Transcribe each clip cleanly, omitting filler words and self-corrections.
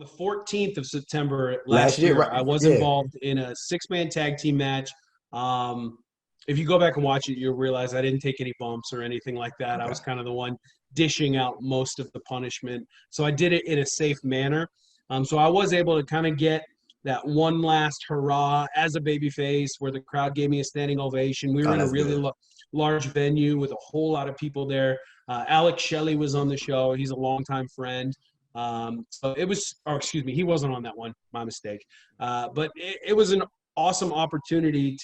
the 14th of September Last last year, year, right? I was Yeah. involved in a six-man tag team match. Um, if you go back and watch it, you'll realize I didn't take any bumps or anything like that. I Okay. was kind of the one dishing out most of the punishment. So I did it in a safe manner. So I was able to kind of get that one last hurrah as a babyface where the crowd gave me a standing ovation. We were Oh, in a that's really good. large venue with a whole lot of people there. Alex Shelley was on the show. He's a longtime friend. So it was, or excuse me, he wasn't on that one. My mistake. But it was an awesome opportunity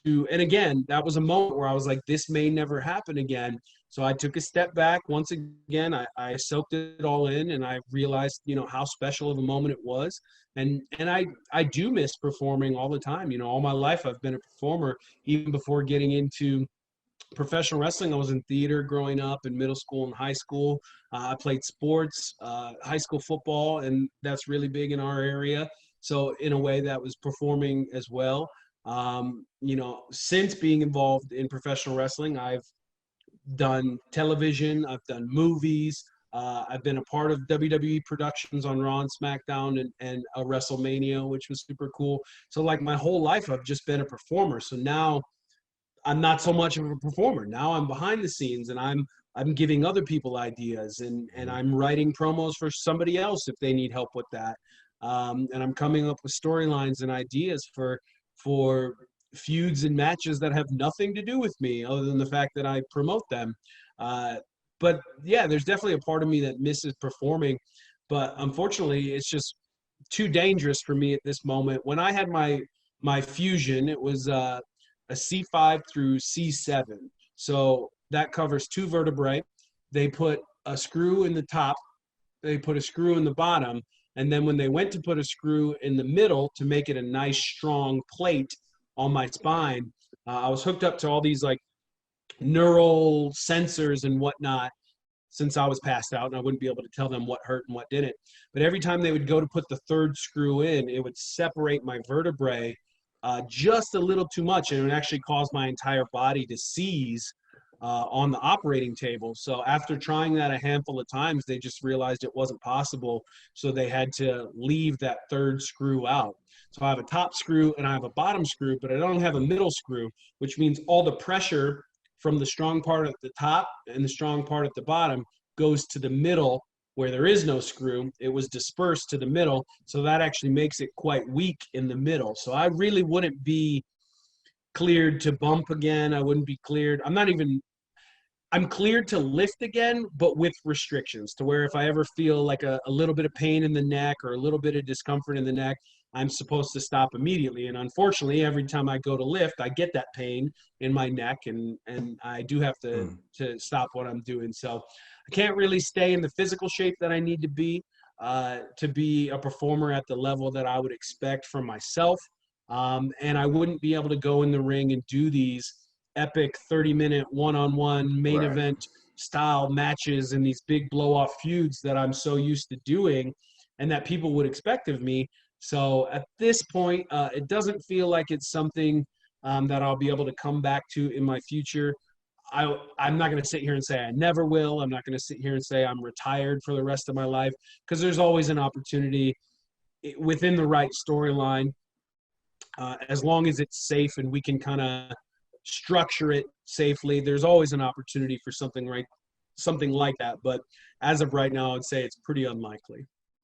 and again, that was a moment where I was like, this may never happen again. So I took a step back. Once again, I soaked it all in, and I realized, how special of a moment it was. And I do miss performing all the time. All my life I've been a performer. Even before getting into professional wrestling, I was in theater growing up in middle school and high school. I played sports, high school football, and that's really big in our area. So in a way, that was performing as well. Since being involved in professional wrestling, I've done television, I've done movies, I've been a part of WWE productions on Raw and SmackDown and a WrestleMania, which was super cool. So like my whole life, I've just been a performer. So now I'm not so much of a performer. Now I'm behind the scenes, and I'm giving other people ideas, and I'm writing promos for somebody else if they need help with that. And I'm coming up with storylines and ideas for feuds and matches that have nothing to do with me other than the fact that I promote them. Uh, but yeah, there's definitely a part of me that misses performing, but unfortunately, it's just too dangerous for me at this moment. When I had my fusion, it was a C5 through C7. So that covers two vertebrae. They put a screw in the top, they put a screw in the bottom, and then when they went to put a screw in the middle to make it a nice strong plate on my spine, I was hooked up to all these like neural sensors and whatnot since I was passed out, and I wouldn't be able to tell them what hurt and what didn't. But every time they would go to put the third screw in, it would separate my vertebrae just a little too much, and it would actually cause my entire body to seize on the operating table. So after trying that a handful of times, they just realized it wasn't possible. So they had to leave that third screw out. So I have a top screw and I have a bottom screw, but I don't have a middle screw, which means all the pressure from the strong part at the top and the strong part at the bottom goes to the middle where there is no screw. It was dispersed to the middle. So that actually makes it quite weak in the middle. So I really wouldn't be cleared to bump again. I wouldn't be cleared. I'm cleared to lift again, but with restrictions to where if I ever feel like a little bit of pain in the neck or a little bit of discomfort in the neck, I'm supposed to stop immediately. And unfortunately, every time I go to lift, I get that pain in my neck, and I do have to stop what I'm doing. So I can't really stay in the physical shape that I need to be a performer at the level that I would expect from myself. And I wouldn't be able to go in the ring and do these epic 30-minute one-on-one main Right. event style matches and these big blow-off feuds that I'm so used to doing and that people would expect of me. So at this point, it doesn't feel like it's something that I'll be able to come back to in my future. I'm not going to sit here and say I never will. I'm not going to sit here and say I'm retired for the rest of my life, because there's always an opportunity within the right storyline, as long as it's safe and we can kind of structure it safely. There's always an opportunity for something like that. But as of right now, I'd say it's pretty unlikely.